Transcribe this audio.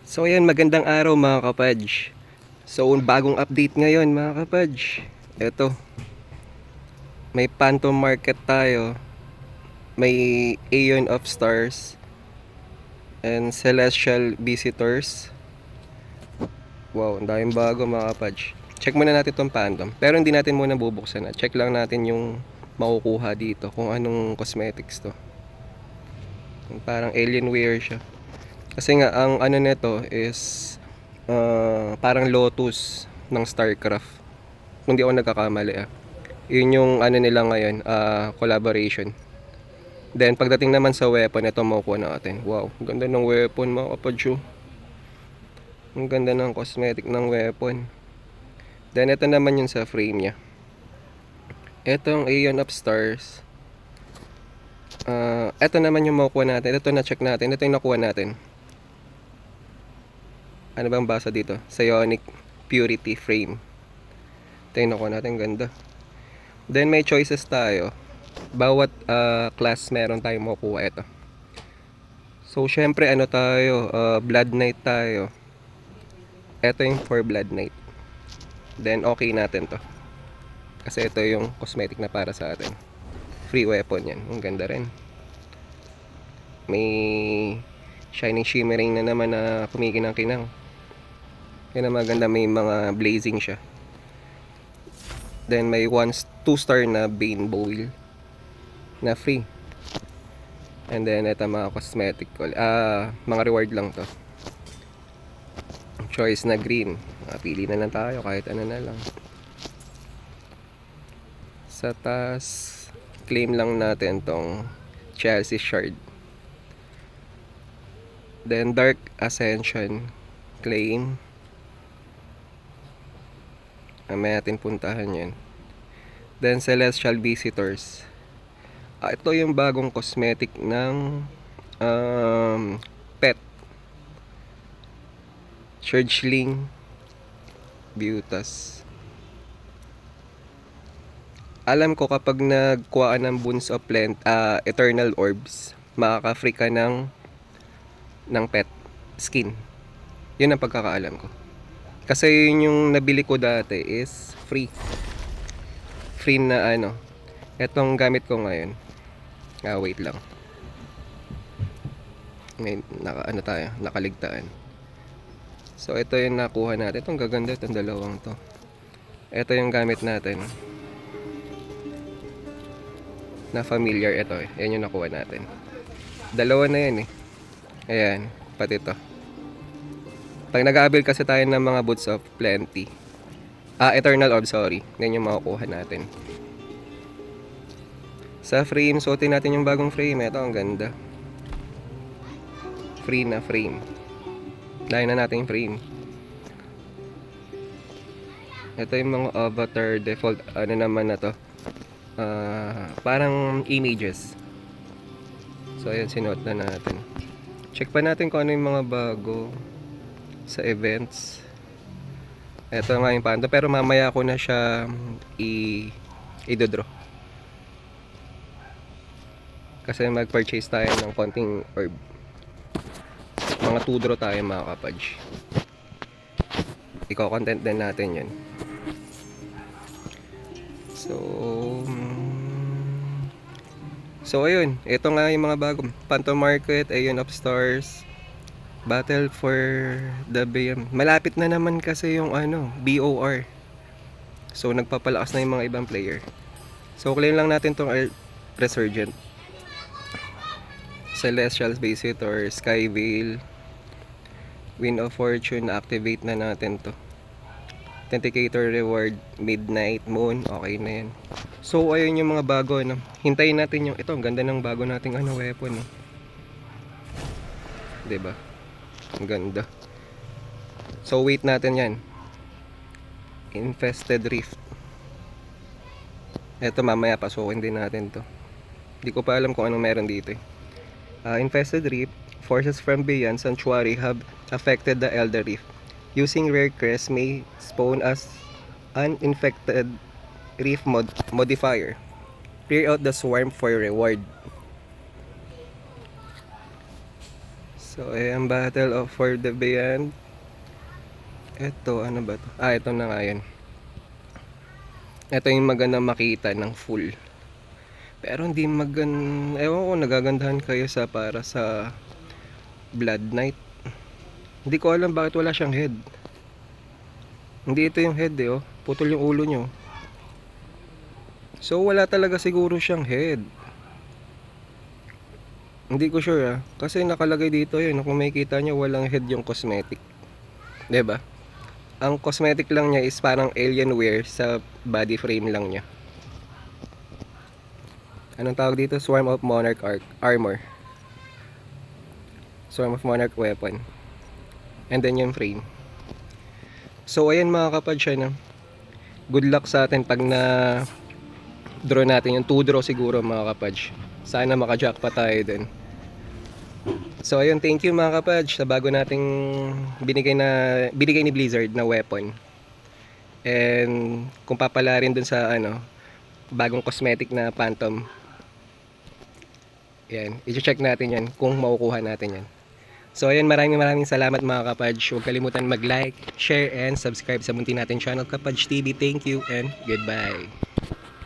So ayan, magandang araw mga kapadge. So bagong update ngayon mga kapadge. Ito, may Phantom Market tayo. May Aeon of Stars and Celestial Visitors. Wow, ang daming bago mga kapadge. Check muna natin tong Phantom. Pero hindi natin muna bubuksan na. Check lang natin yung makukuha dito. Kung anong cosmetics to. Parang Alienware siya. Kasi nga, ang ano nito is parang Lotus ng StarCraft. Kung di ako nagkakamali Yun yung ano nila ngayon, collaboration. Then pagdating naman sa weapon, ito makukuha natin. Wow, ganda ng weapon mga kapadyo. Ang ganda ng cosmetic ng weapon. Then ito naman yun sa frame niya. Itong Aeon of Stars. Ito naman yung makukuha natin. Ito na check natin. Ito yung nakuha natin. Ano bang basa dito? Psionic Purity Frame. Ito yung nakuha natin. Ganda. Then may choices tayo. Bawat class meron tayong makukuha ito. So syempre ano tayo, Blood Knight tayo. Ito yung for Blood Knight. Then okay natin to. Kasi ito yung cosmetic na para sa atin. Free weapon yan. Ang ganda rin. May shining shimmering na naman na kumikinang-kinang. Yan na maganda, may mga blazing siya. Then may 2-star na Bane Boil na free. And then ito mga cosmetic mga reward lang to. Choice na green. Pili na lang tayo kahit ano na lang. Sa taas, claim lang natin tong Chelsea Shard. Then Dark Ascension claim. May natin puntahan yan. Then Celestial Visitors. Ito yung bagong cosmetic ng pet. Surgeling Butas. Alam ko kapag nagkuha ng Boons of Eternal Orbs, makaka-free ka ng pet skin. Yun ang pagkakaalam ko. Kasi yun yung nabili ko dati is free. Free na ano. Etong gamit ko ngayon. Wait lang. May nakaligtaan. So ito yung nakuha natin. Itong gaganda itong dalawang to. Ito yung gamit natin. Na familiar ito Yan yung nakuha natin. Dalawa na yan Ayan, pati ito. Pag nag-aabil kasi tayo ng mga Boots of Plenty. Eternal Orb, sorry. Yan yung makukuha natin. Sa frame, suotin natin yung bagong frame. Ito, ang ganda. Free na frame. Layan na natin yung frame. Ito yung mga avatar default. Ano naman na to? Parang images. So, ayan, sinuot na natin. Check pa natin kung ano yung mga bago sa events. Ito nga yung Phantom. Pero mamaya ko na siya i-dodraw. Kasi mag-purchase tayo ng konting orb. Mga 2 draw tayo mga kapadge. Iko-content din natin yun. So ayun, ito nga yung mga bagong Phantom Market, Aeon of Stars, Battle for the BM. Malapit na naman kasi yung BOR. So nagpapalakas na yung mga ibang player. So claim lang natin tong Resurgent, Celestial Visitor, Sky Veil, Wind of Fortune. Activate na natin to. Authenticator reward, Midnight Moon, okay na yan. So ayun yung mga bago Hintayin natin yung ito, ang ganda ng bago nating weapon 'Di ba? Ang ganda. So wait natin 'yan. Infested Rift. Ito mamaya pasukin din natin 'to. Hindi ko pa alam kung anong meron dito Infested Rift, forces from beyond Sanctuary have affected the Elder Rift. Using rare crest may spawn as an infected Rift modifier. Clear out the swarm for reward. So, ayan, Battle of For the Beyond. Ito, ano ba to? Ito na nga yan. Ito yung magandang makita ng full. Pero hindi ewan ko, nagagandahan kayo sa para sa Blood Knight. Hindi ko alam bakit wala siyang head. Hindi ito yung head oh. Putol yung ulo nyo. So wala talaga siguro siyang head. Hindi ko sure kasi nakalagay dito yun. Kung makikita nyo, walang head yung cosmetic. 'Di ba? Ang cosmetic lang niya is parang Alienware sa body frame lang niya. Anong tawag dito? Swarm of Monarch Armor. Swarm of Monarch Weapon. And then yung frame. So ayan mga kapadge, good luck sa atin pag na draw natin yung 2 draw siguro mga kapadge. Sana maka-jackpot tayo din. So ayun, thank you mga kapadge sa bago nating binigay ni Blizzard na weapon. And kung papala rin dun sa bagong cosmetic na Phantom. Yan, i-check natin yan kung makukuha natin yan. So ayun, maraming salamat mga kapadge. Huwag kalimutan mag-like, share, and subscribe sa munti natin channel, Kapadge TV. Thank you and goodbye.